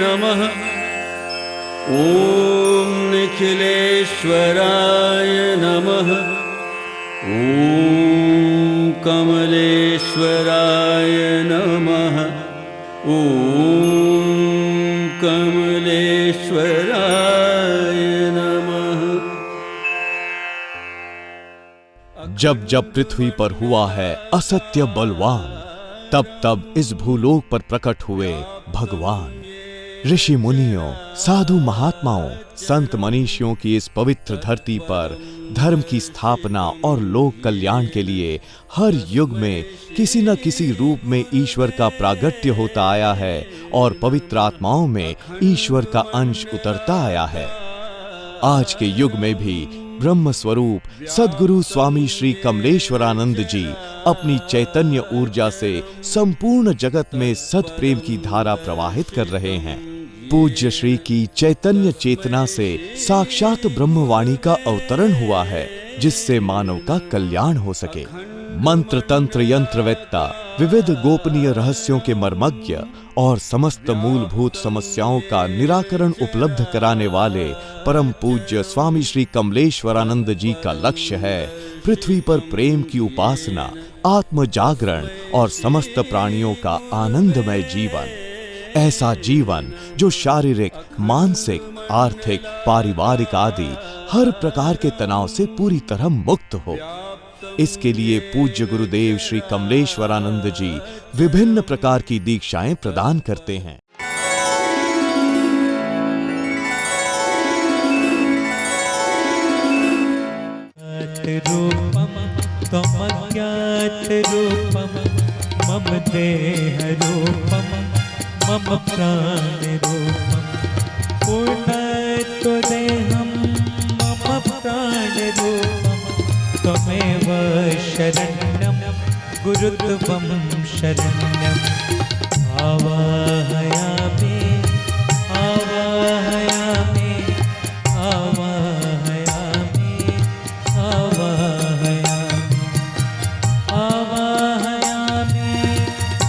नमः। ॐ निखिलेश्वराय नमः। ॐ कमलेश्वराय नमः। ॐ कमलेश्वराय नमः। जब जब पृथ्वी पर हुआ है असत्य बलवान, तब तब इस भूलोक पर प्रकट हुए भगवान। ऋषि मुनियों, साधु महात्माओं, संत मनीषियों की इस पवित्र धरती पर धर्म की स्थापना और लोक कल्याण के लिए हर युग में किसी न किसी रूप में ईश्वर का प्रागट्य होता आया है और पवित्र आत्माओं में ईश्वर का अंश उतरता आया है। आज के युग में भी ब्रह्म स्वरूप सद्गुरु स्वामी श्री कमलेश्वरानंद जी अपनी चैतन्य ऊर्जा से संपूर्ण जगत में सत प्रेम की धारा प्रवाहित कर रहे हैं। पूज्य श्री की चैतन्य चेतना से साक्षात ब्रह्मवाणी का अवतरण हुआ है, जिससे मानव का कल्याण हो सके। मंत्र तंत्र यंत्रवेत्ता, विविध गोपनीय रहस्यों के मर्मज्ञ और समस्त मूलभूत समस्याओं का निराकरण उपलब्ध कराने वाले परम पूज्य स्वामी श्री कमलेश्वरानंद जी का लक्ष्य है पृथ्वी पर प्रेम की उपासना, आत्म जागरण और समस्त प्राणियों का आनंदमय जीवन। ऐसा जीवन जो शारीरिक, मानसिक, आर्थिक, पारिवारिक आदि हर प्रकार के तनाव से पूरी तरह मुक्त हो। इसके लिए पूज्य गुरुदेव श्री कमलेश्वरानंद जी विभिन्न प्रकार की दीक्षाएं प्रदान करते हैं। रूपम त्वमज्ञात रूपम मम देह रूपम मम प्राण रूपम पूर्णत्व देहम मम प्राण रूपम त्वमेव शरण्यं गुरुत्वं शरण्यम् आवाहयामि आवाहयामि आवाहयामि आवाहयामि आवाहयामि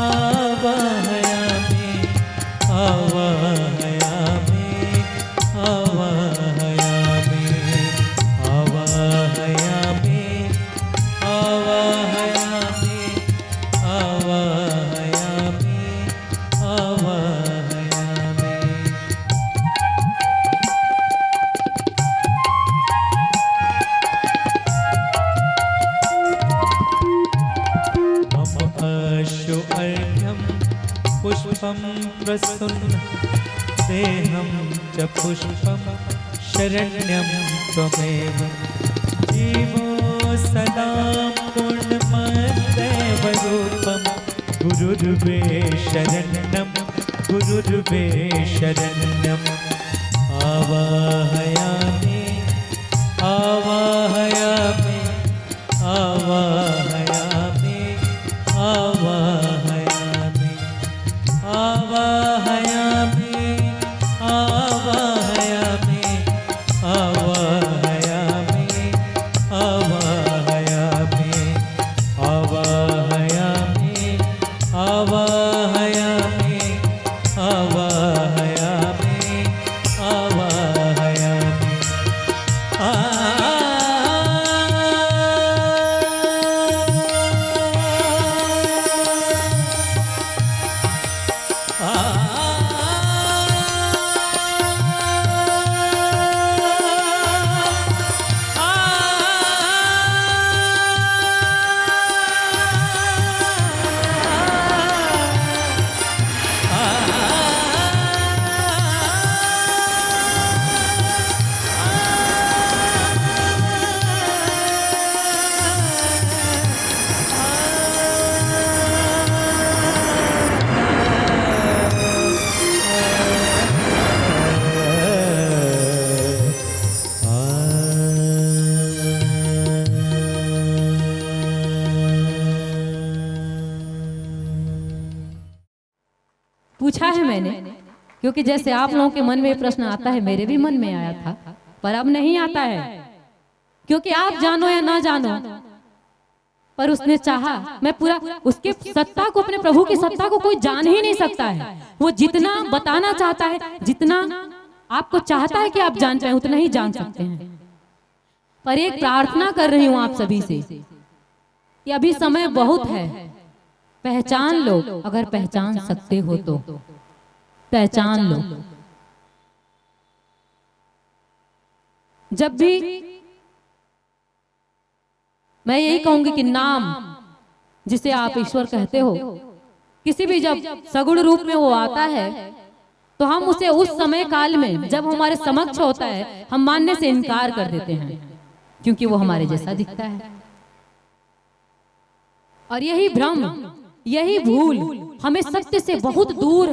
आवाहयामि आवाहयामि आवाहयामि आवाहयामि आवाहयामि आवाहयामि आवाहयामि। मम अश्रु अर्घ्यं पुष्पं प्रसूनं देहं च पुष्पं शरण्यं त्वमेव जीवो सदा पूर्णमदेव रूपं गुरुर्वे शरण्यं गुरुर्वे शरण्यम् आवाहयामि आवाहयामि आवाहयामि आवाहयामि आवाहयामि आवाहयामि आवाहयामि आवाहयामि आवाहयामि आवाहयामि आवाहयामि आवाहयामि पूछा है मैंने, क्योंकि जैसे आप लोगों के मन में प्रश्न आता है, मेरे भी मन में आया था, पर अब नहीं आता है। क्योंकि आप जानो या ना जानो, पर उसने चाहा, मैं पूरा उसके सत्ता को, अपने प्रभु की सत्ता को कोई जान ही नहीं सकता है। वो जितना बताना चाहता है, जितना आपको चाहता है कि आप जान पाए, उतना ही जान सकते हैं। पर एक प्रार्थना कर रही हूं आप सभी से कि अभी समय बहुत है, पहचान लो, अगर पहचान सकते हो तो पहचान लो। जब भी मैं यही कहूंगी कि नाम जिसे आप ईश्वर कहते हो, किसी भी जब सगुण रूप में वो आता है तो हम उसे उस समय काल में जब हमारे समक्ष होता है, हम मानने से इनकार कर देते हैं, क्योंकि वो हमारे जैसा दिखता है। और यही भ्रम, यही भूल हमें सत्य से बहुत दूर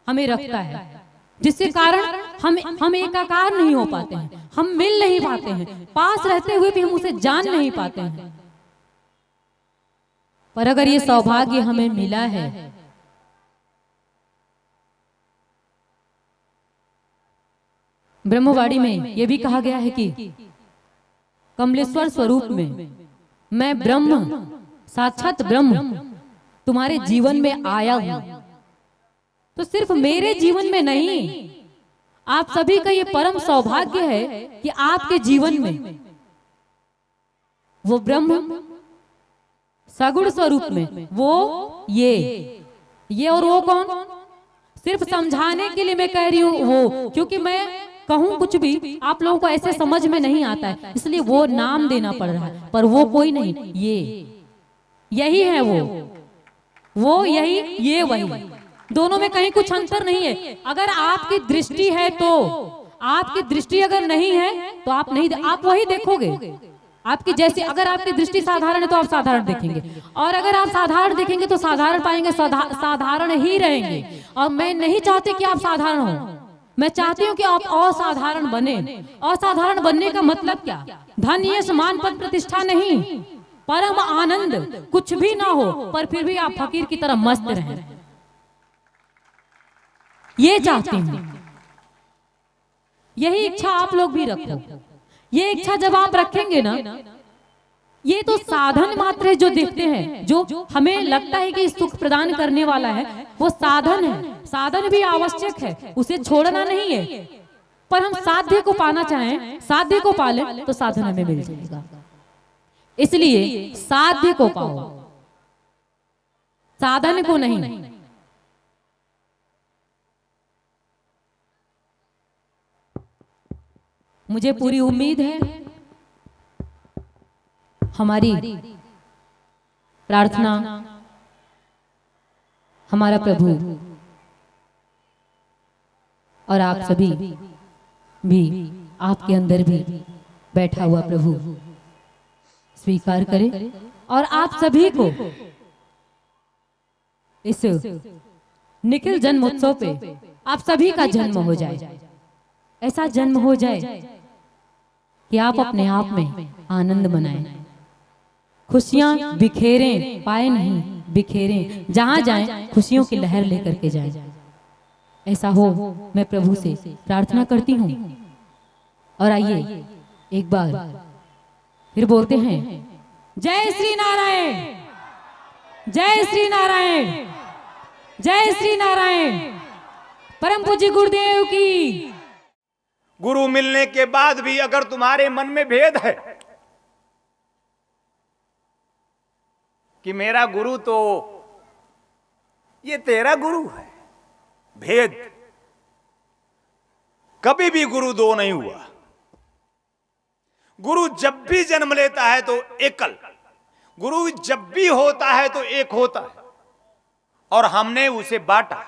हमें रखता है, जिसके कारण हम एकाकार नहीं हो पाते हैं, हम मिल नहीं पाते हैं, पास रहते हुए भी हम उसे जान नहीं पाते हैं। पर अगर ये सौभाग्य हमें मिला है, ब्रह्मवाणी में यह भी कहा गया है कि कमलेश्वर स्वरूप में मैं ब्रह्म, साक्षात ब्रह्म तुम्हारे जीवन में आया हूं। तो सिर्फ मेरे जीवन में नहीं, आप सभी का ये परम सौभाग्य है कि आपके जीवन में वो ब्रह्म सगुण स्वरूप में वो ये और वो कौन, सिर्फ समझाने के लिए मैं कह रही हूं वो, क्योंकि मैं कहूं कुछ भी आप लोगों को ऐसे समझ में नहीं आता है, इसलिए वो नाम देना पड़ रहा है। पर वो कोई नहीं, यही है वो यही, ये वही, दोनों में कहीं कुछ अंतर नहीं है। अगर आपकी दृष्टि है तो, आपकी दृष्टि अगर नहीं है तो आप नहीं, आप वही देखोगे आपकी जैसी। अगर आपकी दृष्टि साधारण है तो आप साधारण देखेंगे, और अगर आप साधारण देखेंगे तो साधारण पाएंगे, साधारण ही रहेंगे। और मैं नहीं चाहती कि आप साधारण हो, मैं चाहती हूँ कि आप असाधारण बने। असाधारण बनने का मतलब क्या, धन यश मान पद प्रतिष्ठा नहीं, परम आनंद, कुछ भी ना हो पर फिर भी आप फकीर की तरह मस्त रहें, ये चाहती हूं। यही इच्छा आप लोग भी रखो। ये इच्छा जब आप रखेंगे ना, ये तो साधन मात्र है जो देखते हैं, जो हमें लगता है कि सुख प्रदान करने वाला है, वो साधन है। साधन भी आवश्यक है, उसे छोड़ना नहीं है। पर हम साध्य को पाना चाहें, साध्य को पाले तो साधन हमें मिल जाएगा। इसलिए साध्य को पाओ, साधन को नहीं। मुझे पूरी उम्मीद है हमारी प्रार्थना, हमारा प्रभु और आप सभी भी, आपके अंदर भी बैठा हुआ प्रभु स्वीकार करे, और आप सभी को इस निखिल जन्मोत्सव पे आप सभी का जन्म हो जाए, ऐसा जन्म हो जाए कि आप अपने आप में आनंद मनाएं, खुशियां बिखेरें, पाए नहीं बिखेरें, जहां जाएं खुशियों की लहर लेकर के जाएं। ऐसा हो मैं प्रभु से प्रार्थना करती हूं। और आइए एक बार फिर बोलते हैं, जय श्री नारायण, जय श्री नारायण, जय श्री नारायण। परम पूज्य गुरुदेव की। गुरु मिलने के बाद भी अगर तुम्हारे मन में भेद है कि मेरा गुरु तो ये तेरा गुरु है, भेद, कभी भी गुरु दो नहीं हुआ। गुरु जब भी जन्म लेता है तो एकल, गुरु जब भी होता है तो एक होता है, और हमने उसे बांटा।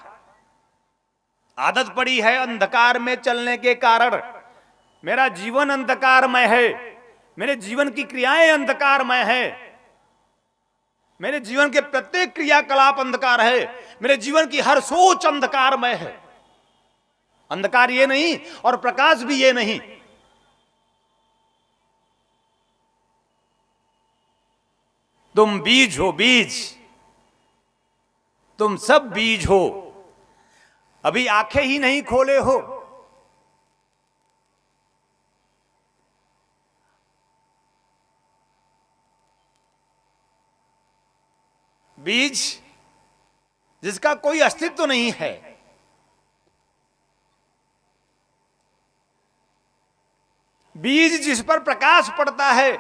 आदत पड़ी है अंधकार में चलने के कारण, मेरा जीवन अंधकारमय है, मेरे जीवन की क्रियाएं अंधकारमय है, मेरे जीवन के प्रत्येक क्रियाकलाप अंधकार है, मेरे जीवन की हर सोच अंधकारमय है। अंधकार ये नहीं और प्रकाश भी ये नहीं। तुम बीज हो, बीज, तुम सब बीज हो, अभी आंखें ही नहीं खोले हो। बीज जिसका कोई अस्तित्व नहीं है, बीज जिस पर प्रकाश पड़ता है,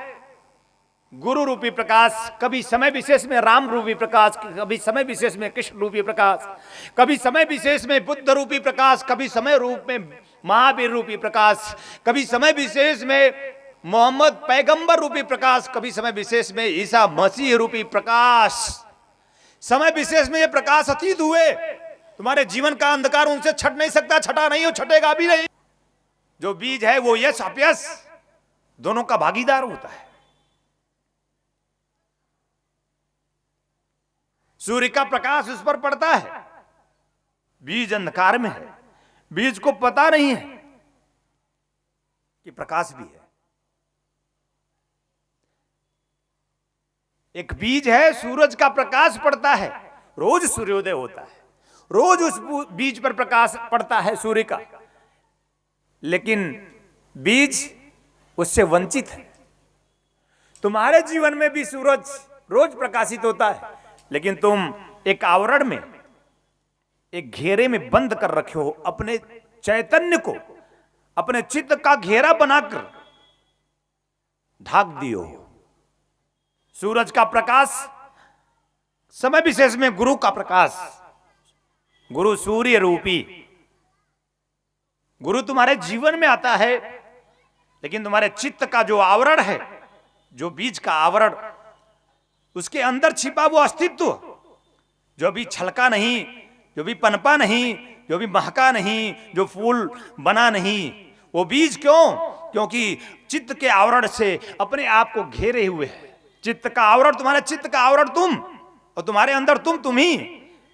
गुरु रूपी प्रकाश, कभी समय विशेष में राम रूपी प्रकाश, कभी समय विशेष में कृष्ण रूपी प्रकाश, कभी समय विशेष में बुद्ध रूपी प्रकाश, कभी समय रूप में महावीर रूपी प्रकाश, कभी समय विशेष में मोहम्मद पैगंबर रूपी प्रकाश, कभी समय विशेष में ईसा मसीह रूपी प्रकाश। समय विशेष में ये प्रकाश अतीत हुए, तुम्हारे जीवन का अंधकार उनसे छट नहीं सकता, छटा नहीं हो, छटेगा भी नहीं। जो बीज है वो यश अपयश दोनों का भागीदार होता है। सूर्य का प्रकाश उस पर पड़ता है, बीज अंधकार में है, बीज को पता नहीं है कि प्रकाश भी है। एक बीज है, सूरज का प्रकाश पड़ता है, रोज सूर्योदय होता है, रोज उस बीज पर प्रकाश पड़ता है सूर्य का, लेकिन बीज उससे वंचित है। तुम्हारे जीवन में भी सूरज रोज प्रकाशित होता है, लेकिन तुम एक आवरण में, एक घेरे में बंद कर रखे हो, अपने चैतन्य को, अपने चित्त का घेरा बनाकर ढाक दियो। सूरज का प्रकाश समय विशेष में गुरु का प्रकाश, गुरु सूर्य रूपी गुरु तुम्हारे जीवन में आता है, लेकिन तुम्हारे चित्त का जो आवरण है, जो बीज का आवरण, उसके अंदर छिपा वो अस्तित्व जो भी छलका नहीं, जो भी पनपा नहीं, जो भी महका नहीं, जो फूल बना नहीं, वो बीज क्यों? क्योंकि चित्त के आवरण से अपने आप को घेरे हुए है। चित्त का आवरण, तुम्हारे चित्त का आवरण तुम, और तुम्हारे अंदर तुम ही,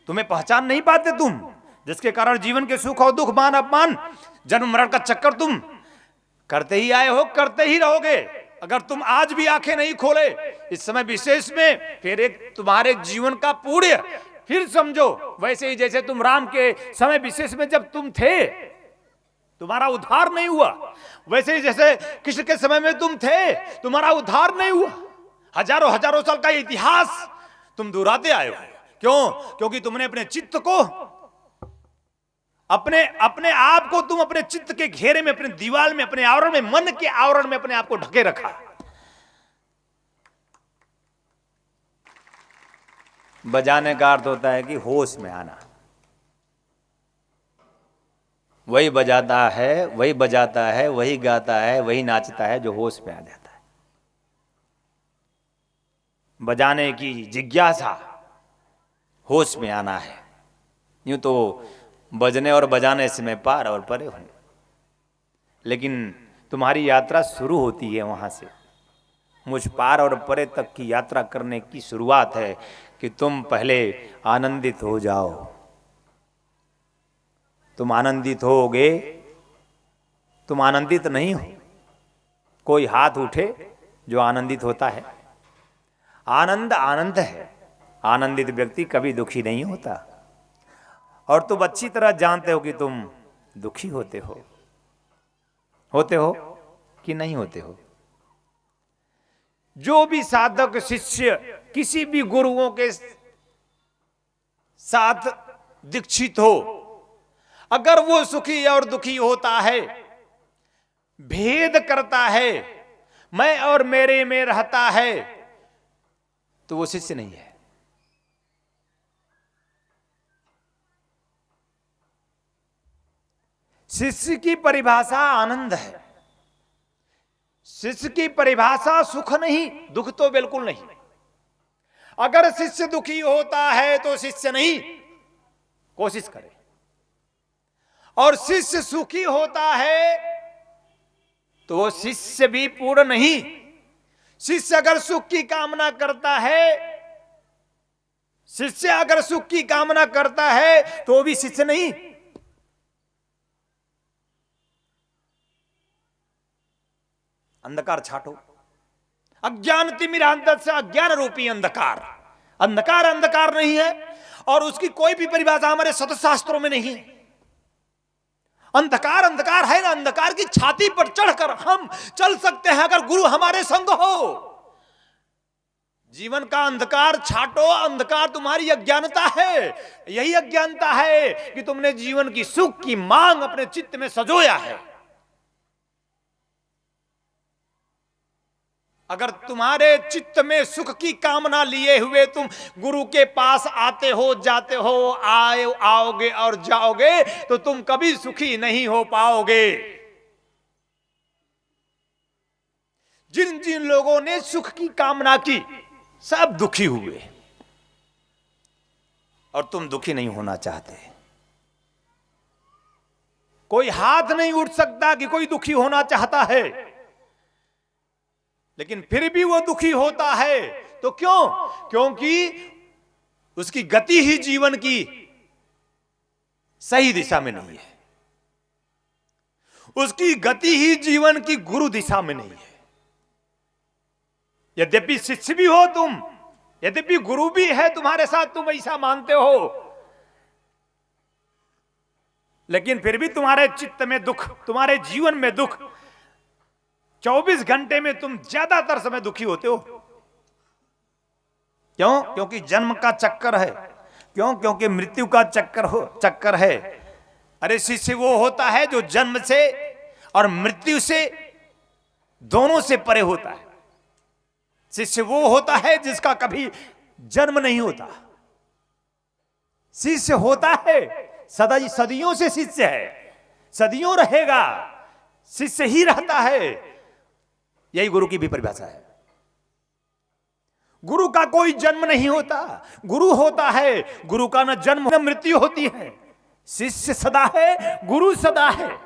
तुम्हें पहचान नहीं पाते तुम, जिसके कारण जीवन के सुख और दुख, मान अपमान, जन्म मरण का चक्कर तुम करते ही आए हो, करते ही रहोगे। अगर तुम आज भी आंखें नहीं खोले इस समय विशेष में, फिर एक तुम्हारे जीवन का पुण्य फिर समझो, वैसे ही जैसे तुम राम के समय विशेष में जब तुम थे, तुम्हारा उद्धार नहीं हुआ, वैसे ही जैसे कृष्ण के समय में तुम थे, तुम्हारा उद्धार नहीं हुआ। हजारों हजारों साल का इतिहास तुम दोहराते आए हो। क्यों? क्योंकि तुमने अपने चित्त को, अपने आप को तुम अपने चित्त के घेरे में, अपने दीवार में, अपने आवरण में, मन के आवरण में अपने आप को ढके रखा। बजाने का अर्थ होता है कि होश में आना। वही बजाता है, वही बजाता है, वही गाता है, वही नाचता है जो होश में आ जाता है। बजाने की जिज्ञासा, होश में आना है। यूं तो बजने और बजाने से मैं पार और परे हूं, लेकिन तुम्हारी यात्रा शुरू होती है वहां से। मुझ पार और परे तक की यात्रा करने की शुरुआत है कि तुम पहले आनंदित हो जाओ। तुम आनंदित होगे, तुम आनंदित नहीं हो। कोई हाथ उठे जो आनंदित होता है। आनंद आनंद है। आनंदित व्यक्ति कभी दुखी नहीं होता, और तुम अच्छी तरह जानते हो कि तुम दुखी होते हो कि नहीं होते हो। जो भी साधक शिष्य किसी भी गुरुओं के साथ दीक्षित हो, अगर वो सुखी और दुखी होता है, भेद करता है, मैं और मेरे में रहता है, तो वो शिष्य नहीं है। शिष्य की परिभाषा आनंद है। शिष्य की परिभाषा सुख नहीं, दुख तो बिल्कुल नहीं। अगर शिष्य दुखी होता है तो शिष्य नहीं, कोशिश करे। और शिष्य सुखी होता है तो वो शिष्य भी पूर्ण नहीं। शिष्य अगर सुख की कामना करता है, शिष्य अगर सुख की कामना करता है तो भी शिष्य नहीं। अंधकार छाटो, अज्ञान तिमिरांतर से अज्ञान रूपी अंधकार। अंधकार अंधकार नहीं है, और उसकी कोई भी परिभाषा हमारे सतशास्त्रों में नहीं है। अंधकार अंधकार है ना। अंधकार की छाती पर चढ़कर हम चल सकते हैं अगर गुरु हमारे संग हो। जीवन का अंधकार छाटो। अंधकार तुम्हारी अज्ञानता है। यही अज्ञानता है कि तुमने जीवन की सुख की मांग अपने चित्त में सजोया है। अगर तुम्हारे चित्त में सुख की कामना लिए हुए तुम गुरु के पास आते हो, जाते हो, आओगे और जाओगे, तो तुम कभी सुखी नहीं हो पाओगे। जिन जिन लोगों ने सुख की कामना की सब दुखी हुए, और तुम दुखी नहीं होना चाहते। कोई हाथ नहीं उठ सकता कि कोई दुखी होना चाहता है, लेकिन फिर भी वो दुखी होता है। तो क्यों? क्योंकि उसकी गति ही जीवन की सही दिशा में नहीं है। उसकी गति ही जीवन की गुरु दिशा में नहीं है। यद्यपि शिष्य भी हो तुम, यद्यपि गुरु भी है तुम्हारे साथ, तुम ऐसा मानते हो, लेकिन फिर भी तुम्हारे चित्त में दुख, तुम्हारे जीवन में दुख। 24 घंटे में तुम ज्यादातर समय दुखी होते हो। क्यों? क्योंकि जन्म का चक्कर है। क्यों? क्योंकि मृत्यु का चक्कर है। अरे शिष्य वो होता है जो जन्म से और मृत्यु से दोनों से परे होता है। शिष्य वो होता है जिसका कभी जन्म नहीं होता। शिष्य होता है सदा, सदियों से शिष्य है, सदियों रहेगा, शिष्य ही रहता है। यही गुरु की भी परिभाषा है। गुरु का कोई जन्म नहीं होता, गुरु होता है। गुरु का न जन्म न मृत्यु होती है। शिष्य सदा है, गुरु सदा है।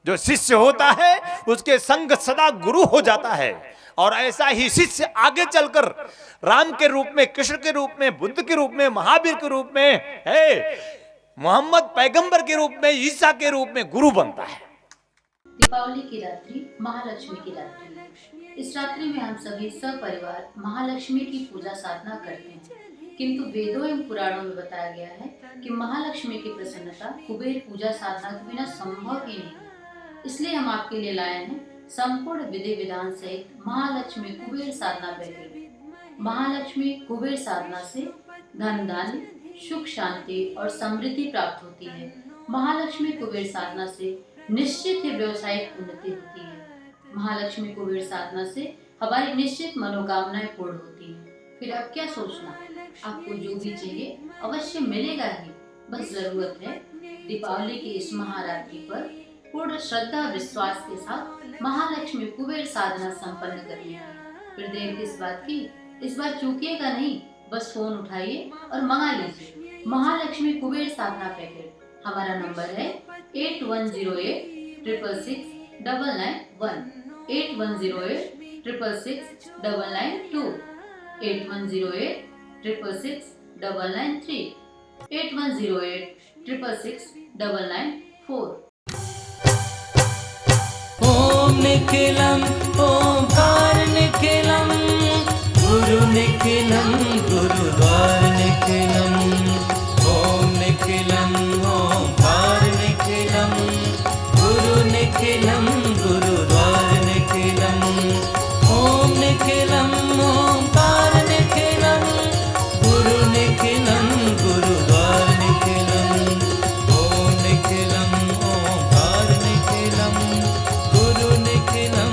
जो शिष्य होता है उसके संग सदा गुरु हो जाता है। और ऐसा ही शिष्य आगे चलकर राम के रूप में, कृष्ण के रूप में, बुद्ध के रूप में, महावीर के रूप में, मोहम्मद पैगंबर के रूप में, ईसा के रूप में गुरु बनता है। दीपावली की रात्रि महालक्ष्मी की रात्रि। इस रात्रि में हम सभी सपरिवार महालक्ष्मी की पूजा साधना करते हैं। किंतु वेदों एवं पुराणों में बताया गया है कि महालक्ष्मी की प्रसन्नता कुबेर पूजा साधना के बिना संभव ही नहीं। इसलिए हम आपके लिए लाए हैं संपूर्ण विधि विधान सहित महालक्ष्मी कुबेर साधना पैकेज। महालक्ष्मी कुबेर साधना से धन धान्य, सुख शांति और समृद्धि प्राप्त होती है। महालक्ष्मी कुबेर साधना से निश्चित ही व्यवसायिक उन्नति होती है। महालक्ष्मी कुबेर साधना से हमारी निश्चित मनोकामनाएं पूर्ण होती हैं। फिर अब क्या सोचना, आपको जो भी चाहिए अवश्य मिलेगा ही। बस जरूरत है दीपावली की इस महारात्रि पर पूर्ण श्रद्धा विश्वास के साथ महालक्ष्मी कुबेर साधना संपन्न करनी है। फिर देर किस बात की, इस बार चूकिएगा नहीं, बस फोन उठाइए और मंगा लीजिए महालक्ष्मी कुबेर साधना पैकेट। हमारा नंबर है 8108666991, 8108666992, 8108666993, 8108666994। ओम निखिलम ओंकार निखिलम, गुरु निखिलम गुरुद्वार निखिलम। ओम निखिलम ओंकार निखिलम, गुरु निखिलम गुरुद्वार निखिलम। ओम निखिलम ओंकार निखिलम, गुरु निखिलम गुरुद्वार निखिलम। ओम निखिलम ओंकार निखिलम, गुरु निखिलम